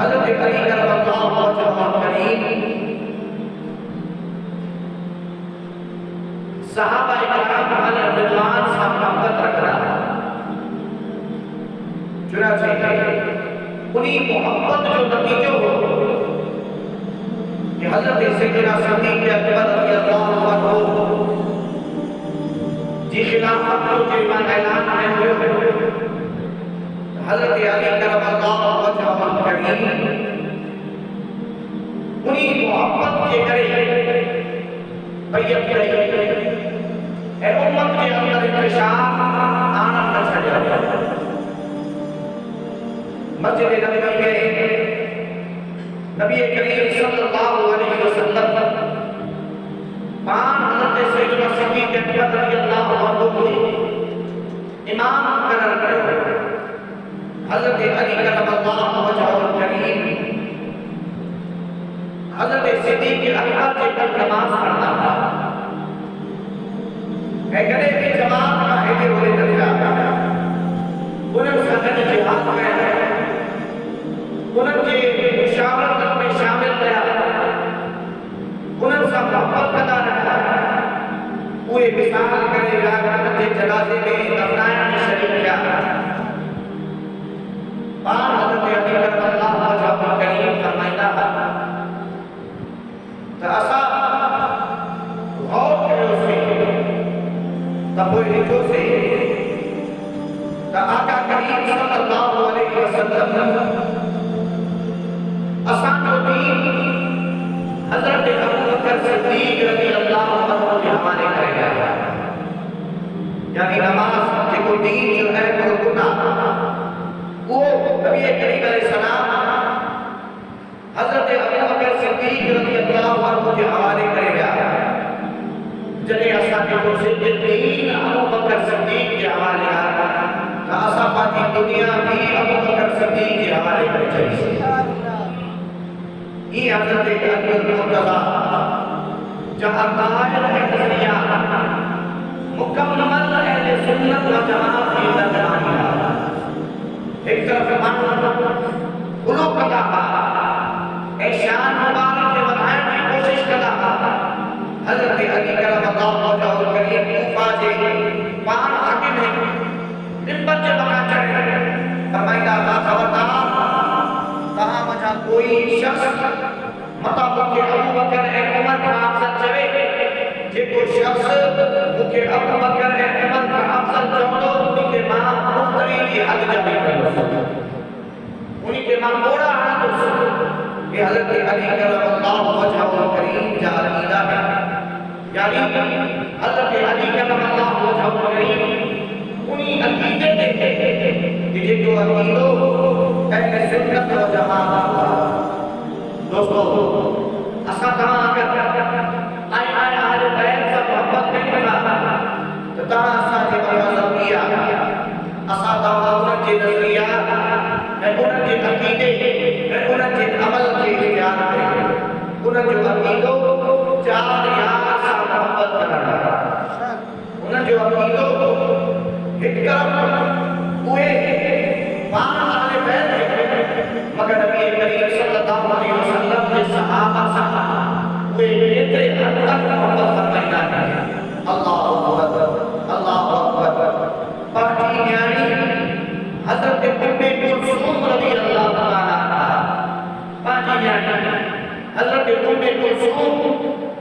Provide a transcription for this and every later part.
حضرت علی کرم اللہ وجہہ کریم صحابہ کرام علیہ رضوان سے محبت رکھ رہا ہے، چنانچہ انہی محبت جو نتیجہ ہو کہ حضرت سیدنا صدیق اکبر رضی اللہ عنہ جی خلافت کو جرمان اعلان میں ہوئے، حضرت علی کرم اللہ وجہہ کریم انہی محبت کے کرے بیعت رہی اے امت کے اندر انتشار آنا نہ چاہیے۔ مسجد نبوی میں نبی کریم صلی اللہ علیہ وسلم پان حضرت سیدنا صدیق اکبر رضی اللہ عنہ کو امام قرار کرے۔ حضرت علی کرم اللہ وجہہ کریم حضرت صدیق اکبر کے پر نماز پڑھتا تھا، اے گلے کی جماعت کا حیدر ہوئے نتیجہ انہوں سنگت جہاد میں انہوں کے مشاورت میں شامل رہا، انہوں سے محبت قدا رہا، پورے مثال کرے راگت کے جنازے میں دفنایا میں شریک کیا۔ پان حضرت علی کرم اللہ وجہہ کریم فرمائدہ تو اسا غور کرے اس میں تبوئی رکھو سے تو آقا کریم صلی اللہ علیہ وسلم اسان جو دین حضرت ابو بکر صدیق رضی اللہ عنہ کے حوالے کرے گا، یعنی نماز کے کوئی دین جو ہے وہ گناہ وہ نبی کریم علیہ السلام حضرت ابو بکر صدیق رضی اللہ عنہ کے حوالے کرے گا، جنہیں اسا کے کوشش دین ابو بکر صدیق کے حوالے آ تو اسا پاکی دنیا بھی ابو بکر صدیق کے حوالے کرے چاہیے۔ یہ حضرت علی المرتضیٰ جہاں دائر نظریہ مکمل اہل سنت و جماعت کی درجانی ایک طرف خلوق کا احسان مبارک کے بتائیں کی کوشش کرتا حضرت علی کرم اللہ وجہہ کریم کوفہ جے پان حاکم ہے نمبر جے بنا چڑھے فرمائدہ خبردار کہاں مجھا کوئی شخص مطا مکہ ابو بکر اے عمر کا افضل چوے جے کوئی شخص مکہ ابو بکر اے عمر کا افضل چوندو انہی کے ماں مفتری کی حد جبی کرو، انہی کے ماں موڑا آنا تو کہ حضرت علی کرم اللہ وجہہ کریم جا عقیدہ ہے، یعنی حضرت علی کرم اللہ وجہہ کریم انہی عقیدے دے کہ جے جو عقیدو اہل سنت و جماعت۔ دوستو اسا کہاں اگر آئے آل بیت سے محبت نہیں کرنا تو کہاں اسا جے بغض کیا، اسا دعوت کے نظریہ انہوں کے عقیدے انہوں کے عمل کے اختیار میں انہوں جو عقیدو چار یار سے محبت کرنا، انہوں جو عقیدو ایک طرف ہوئے پان آل بیت مگر نبی کریم صلی اللہ علیہ وسلم کے صحابہ صحابہ وہ اتنے حد تک محبت فرمائنا ہے۔ اللہ اکبر اللہ اکبر پاکی نیاری حضرت ام کلثوم رضی اللہ تعالیٰ پاکی نیاری حضرت ام کلثوم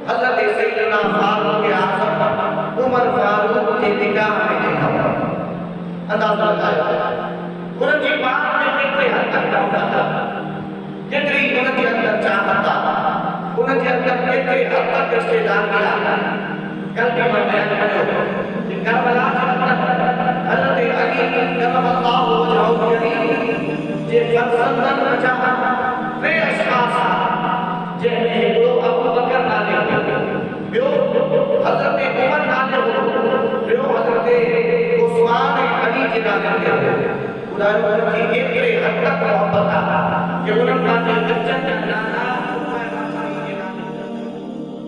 حضرت سیدنا فاروق اعظم عمر فاروق کے نکاح میں دیکھا اندازہ لگایا انہوں کی بات میں کتنے حد تک پہنچا تھا، جتنی انہوں کے اندر چاہتا انہوں کے اندر کتنے حد تک رشتے دار ملا۔ کل بھی میں بیان کروں کہ کربلا کے اندر حضرت علی کرم اللہ وجہہ کریم جے فرزندن بچا وہ اشخاص جنہیں دو ابو بکر نالے ہو، بیو حضرت عمر نالے ہو، بیو حضرت عثمان علی کے نالے ہو، خدا کی ایک حد تک محبت کہ انہوں نے